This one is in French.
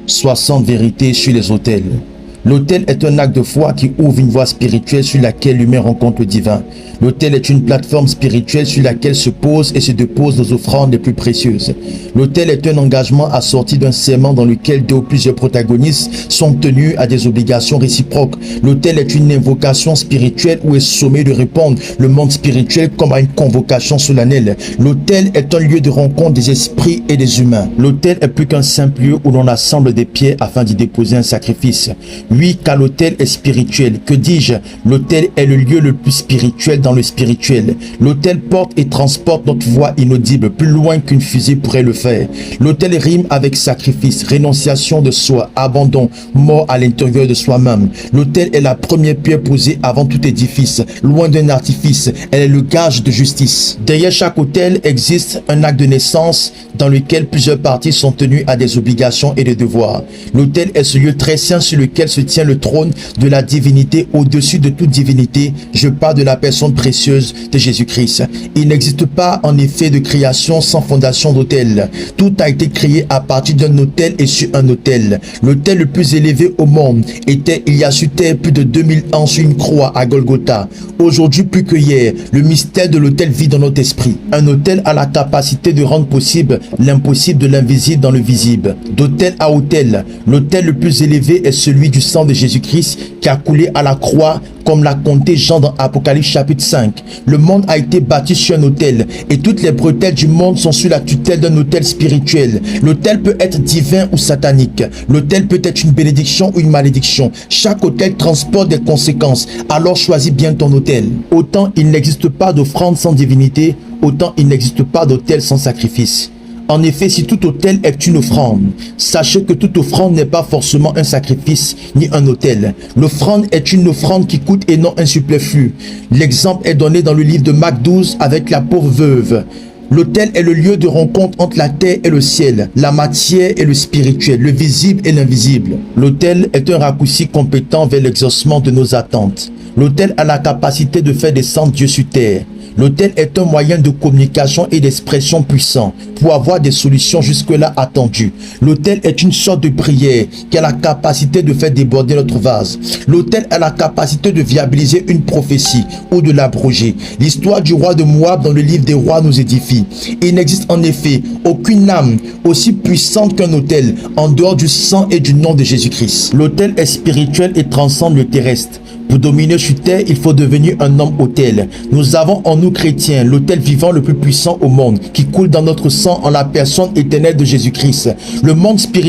60 vérités sur les autels. L'autel est un acte de foi qui ouvre une voie spirituelle sur laquelle l'humain rencontre le divin. L'autel est une plateforme spirituelle sur laquelle se posent et se déposent nos offrandes les plus précieuses. L'autel est un engagement assorti d'un serment dans lequel deux ou plusieurs protagonistes sont tenus à des obligations réciproques. L'autel est une invocation spirituelle où est sommé de répondre le monde spirituel comme à une convocation solennelle. L'autel est un lieu de rencontre des esprits et des humains. L'autel est plus qu'un simple lieu où l'on assemble des pierres afin d'y déposer un sacrifice. Oui, car l'autel est spirituel. Que dis-je? L'autel est le lieu le plus spirituel dans le spirituel. L'autel porte et transporte notre voix inaudible plus loin qu'une fusée pourrait le faire. L'autel rime avec sacrifice, rénonciation de soi, abandon, mort à l'intérieur de soi-même. L'autel est la première pierre posée avant tout édifice. Loin d'un artifice, elle est le gage de justice. Derrière chaque autel existe un acte de naissance dans lequel plusieurs parties sont tenues à des obligations et des devoirs. L'autel est ce lieu très saint sur lequel se tient le trône de la divinité au-dessus de toute divinité. Je parle de la personne précieuse de Jésus-Christ. Il n'existe pas en effet de création sans fondation d'autel. Tout a été créé à partir d'un autel et sur un autel. L'autel le plus élevé au monde était il y a sur terre plus de 2000 ans sur une croix à Golgotha. Aujourd'hui plus que hier, le mystère de l'autel vit dans notre esprit. Un autel a la capacité de rendre possible l'impossible de l'invisible dans le visible. D'autel à autel, l'autel le plus élevé est celui du sang de Jésus-Christ qui a coulé à la croix, comme l'a compté Jean dans Apocalypse chapitre 5. Le monde a été bâti sur un autel et toutes les bretelles du monde sont sous la tutelle d'un autel spirituel. L'autel peut être divin ou satanique. L'autel peut être une bénédiction ou une malédiction. Chaque autel transporte des conséquences. Alors choisis bien ton autel. Autant il n'existe pas d'offrande sans divinité, autant il n'existe pas d'autel sans sacrifice. En effet, si tout autel est une offrande, sachez que toute offrande n'est pas forcément un sacrifice ni un autel. L'offrande est une offrande qui coûte et non un superflu. L'exemple est donné dans le livre de Marc 12 avec la pauvre veuve. L'autel est le lieu de rencontre entre la terre et le ciel, la matière et le spirituel, le visible et l'invisible. L'autel est un raccourci compétent vers l'exaucement de nos attentes. L'autel a la capacité de faire descendre Dieu sur terre. L'autel est un moyen de communication et d'expression puissant pour avoir des solutions jusque-là attendues. L'autel est une sorte de prière qui a la capacité de faire déborder notre vase. L'autel a la capacité de viabiliser une prophétie ou de l'abroger. L'histoire du roi de Moab dans le livre des rois nous édifie. Il n'existe en effet aucune âme aussi puissante qu'un autel en dehors du sang et du nom de Jésus-Christ. L'autel est spirituel et transcende le terrestre. Pour dominer sur terre, il faut devenir un homme autel. Nous avons en nous chrétiens l'autel vivant le plus puissant au monde qui coule dans notre sang en la personne éternelle de Jésus-Christ. Le monde spirituel